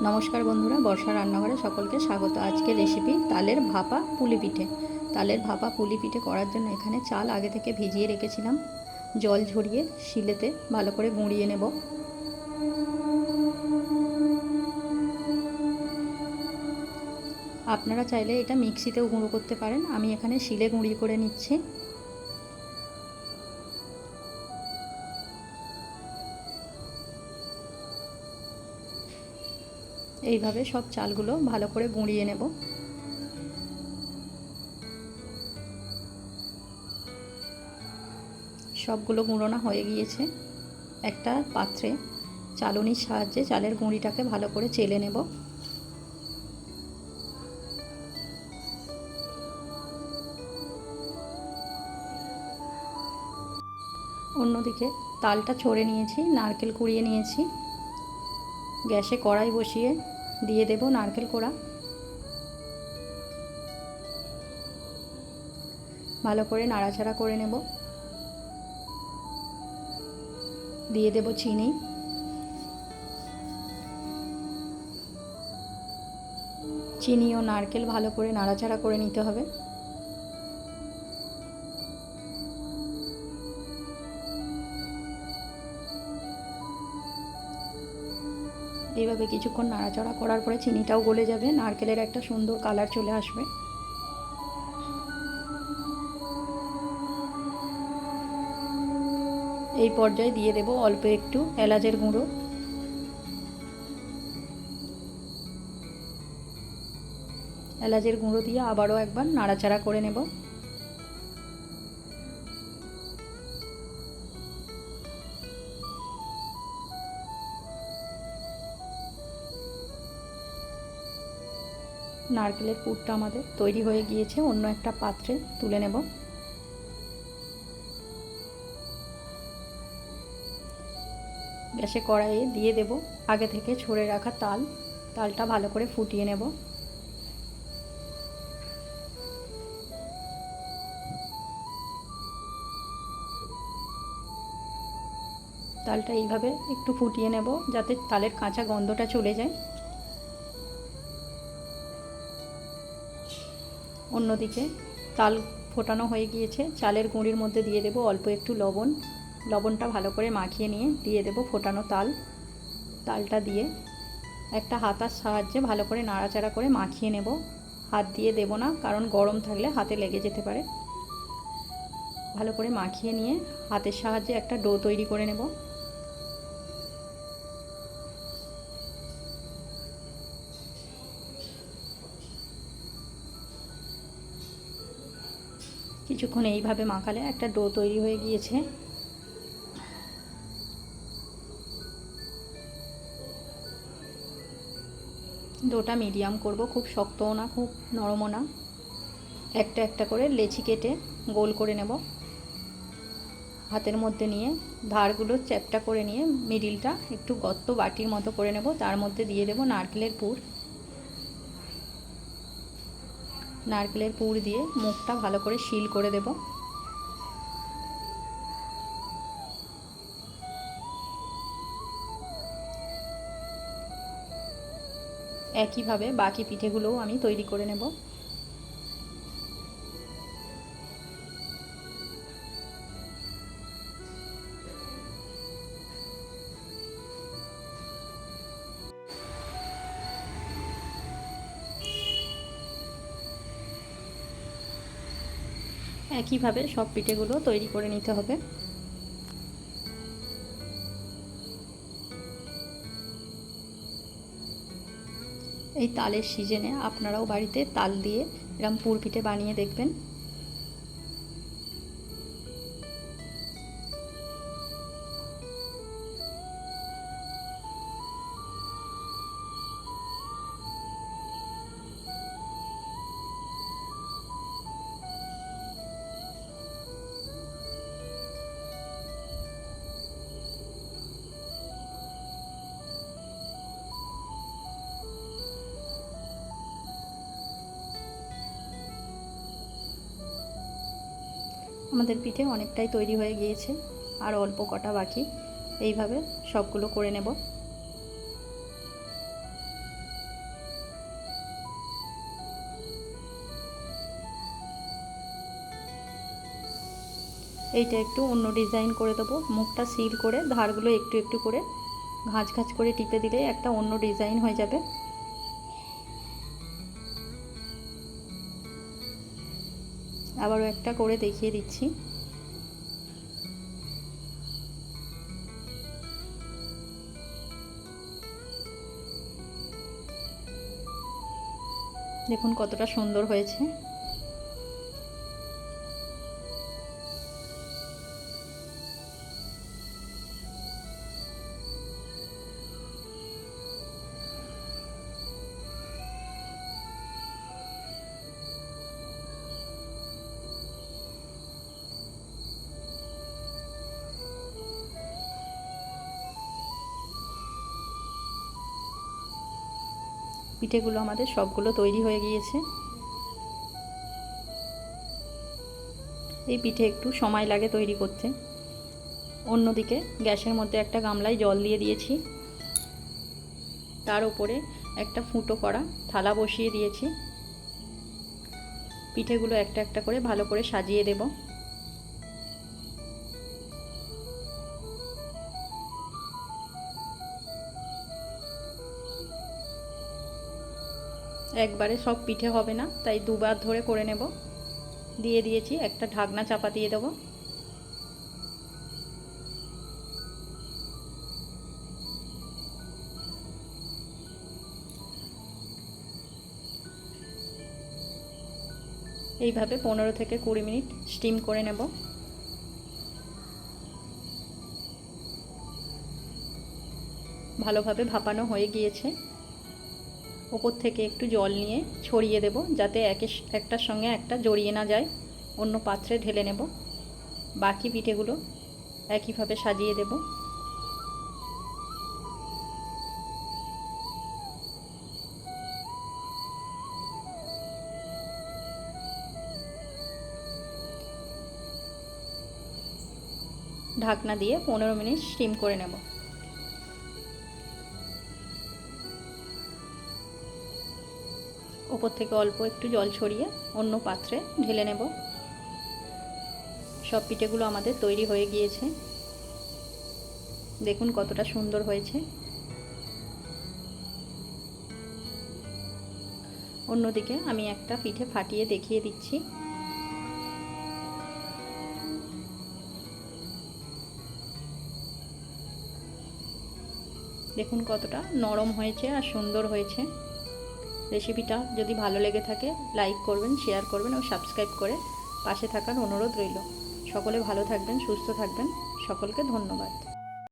নমস্কার বন্ধুরা, বর্ষা রান্নাঘরে সকলকে স্বাগত। আজকের রেসিপি তালের ভাপা পুলি পিঠে। তালের ভাপা পুলি পিঠে করার জন্য এখানে চাল আগে থেকে ভিজিয়ে রেখেছিলাম। জল ঝরিয়ে শিলেতে ভালো করে গুঁড়িয়ে নেব। আপনারা চাইলে এটা মিক্সিতেও গুঁড়ো করতে পারেন, আমি এখানে শিলে গুঁড়ি করে নিচ্ছি। এইভাবে সব চালগুলো ভালো করে গুঁড়িয়ে নেব। সবগুলো গুঁড়োনা হয়ে গিয়েছে। একটা পাত্রে চালনির সাহায্যে চালের গুঁড়িটাকে ভালো করে চেলে নেব। অন্যদিকে তালটা ছড়ে নিয়েছি, নারকেল কুড়িয়ে নিয়েছি। গ্যাসে কড়াই বসিয়ে দিয়ে দেব নারকেল কোড়া। ভালো করে নাড়াচাড়া করে নেব। দিয়ে দেব চিনি। চিনি ও নারকেল ভালো করে নাড়াচাড়া করে নিতে হবে। এইভাবে কিছুক্ষণ নাড়াচাড়া করার পরে চিনিটাও গলে যাবে, নারকেলের একটা সুন্দর কালার চলে আসবে। এই পর্যায়ে দিয়ে দেব অল্প একটু এলাচের গুঁড়ো। এলাচের গুঁড়ো দিয়ে আবারও একবার নাড়াচাড়া করে নেব। নারকেলের পুরটা আমাদের তৈরি হয়ে গিয়েছে, অন্য একটা পাত্রে তুলে নেব। গ্যাসে কড়াইয়ে দিয়ে দেব আগে থেকে ছড়ে রাখা তালটা ভালো করে ফুটিয়ে নেব। তালটা এইভাবে একটু ফুটিয়ে নেব যাতে তালের কাঁচা গন্ধটা চলে যায়। অন্যদিকে তাল ফোটানো হয়ে গিয়েছে, চালের গুঁড়ির মধ্যে দিয়ে দেব অল্প একটু লবণ। লবণটা ভালো করে মাখিয়ে নিয়ে দিয়ে দেব ফোটানো তালটা দিয়ে একটা হাতার সাহায্যে ভালো করে নাড়াচাড়া করে মাখিয়ে নেব। হাত দিয়ে দেব না, কারণ গরম থাকলে হাতে লেগে যেতে পারে। ভালো করে মাখিয়ে নিয়ে হাতের সাহায্যে একটা ডো তৈরি করে নেব। কিছুক্ষণ এইভাবে মাখালে একটা ডো তৈরি হয়ে গিয়েছে। ডোটা মিডিয়াম করব, খুব শক্তও না খুব নরমও না। একটা একটা করে লেচি কেটে গোল করে নেব। হাতের মধ্যে নিয়ে ধারগুলো চ্যাপ্টা করে নিয়ে মিডিলটা একটু গর্ত বাটির মতো করে নেব। তার মধ্যে দিয়ে দেব নারকেলের পুর। নারকেলের পুর দিয়ে মুখটা ভালো করে সিল করে দেব। একইভাবে বাকি পিঠেগুলোও আমি তৈরি করে নেব। একইভাবে সব পিঠেগুলো তৈরি করে নিতে হবে। এই তালের সিজনে আপনারাও বাড়িতে তাল দিয়ে এরকম পুর পিঠে বানিয়ে দেখবেন। আমাদের পিঠে অনেকটাই তৈরি হয়ে গিয়েছে, আর অল্প কটা বাকি। এইভাবে সবগুলো করে নেব। এইটা একটু অন্য ডিজাইন করে দেবো। মুখটা সিল করে ধারগুলো একটু একটু করে ঘাঁচ ঘাঁচ করে টিপে দিলে একটা অন্য ডিজাইন হয়ে যাবে। আবারও একটা করে দেখিয়ে দিচ্ছি। দেখুন কতটা সুন্দর হয়েছে। পিঠেগুলো আমাদের সবগুলো তৈরি হয়ে গিয়েছে। এই পিঠে একটু সময় লাগে তৈরি করতে। অন্যদিকে গ্যাসের মধ্যে একটা গামলায় জল দিয়ে দিয়েছি, তার উপরে একটা ফুটো করা থালা বসিয়ে দিয়েছি। পিঠেগুলো একটা একটা করে ভালো করে সাজিয়ে দেব। একবারে সব পিঠে হবে না, তাই দুবার ধরে করে নেব। দিয়ে দিয়েছি, একটা ঢাকনা চাপা দিয়ে দেবো। এইভাবে 15 থেকে 20 মিনিট স্টিম করে নেব। ভালোভাবে ভাপানো হয়ে গিয়েছে। ওপর থেকে একটু জল নিয়ে ছড়িয়ে দেব, যাতে একটার সঙ্গে একটা জড়িয়ে না যায়। অন্য পাত্রে ঢেলে নেব। বাকি পিঠেগুলো একইভাবে সাজিয়ে দেব। ঢাকনা দিয়ে 15 মিনিট স্টিম করে নেব। ওপর থেকে অল্প একটু জল ছড়িয়ে অন্য পাত্রে ঢেলে নেব। সব পিঠেগুলো আমাদের তৈরি হয়ে গিয়েছে। দেখুন কতটা সুন্দর হয়েছে। অন্যদিকে আমি একটা পিঠে ফাটিয়ে দেখিয়ে দিচ্ছি। দেখুন কতটা নরম হয়েছে আর সুন্দর হয়েছে। রেসিপিটা যদি ভালো লেগে থাকে লাইক করবেন, শেয়ার করবেন ও সাবস্ক্রাইব করে পাশে থাকার অনুরোধ রইল। সকলে ভালো থাকবেন, সুস্থ থাকবেন। সকলকে ধন্যবাদ।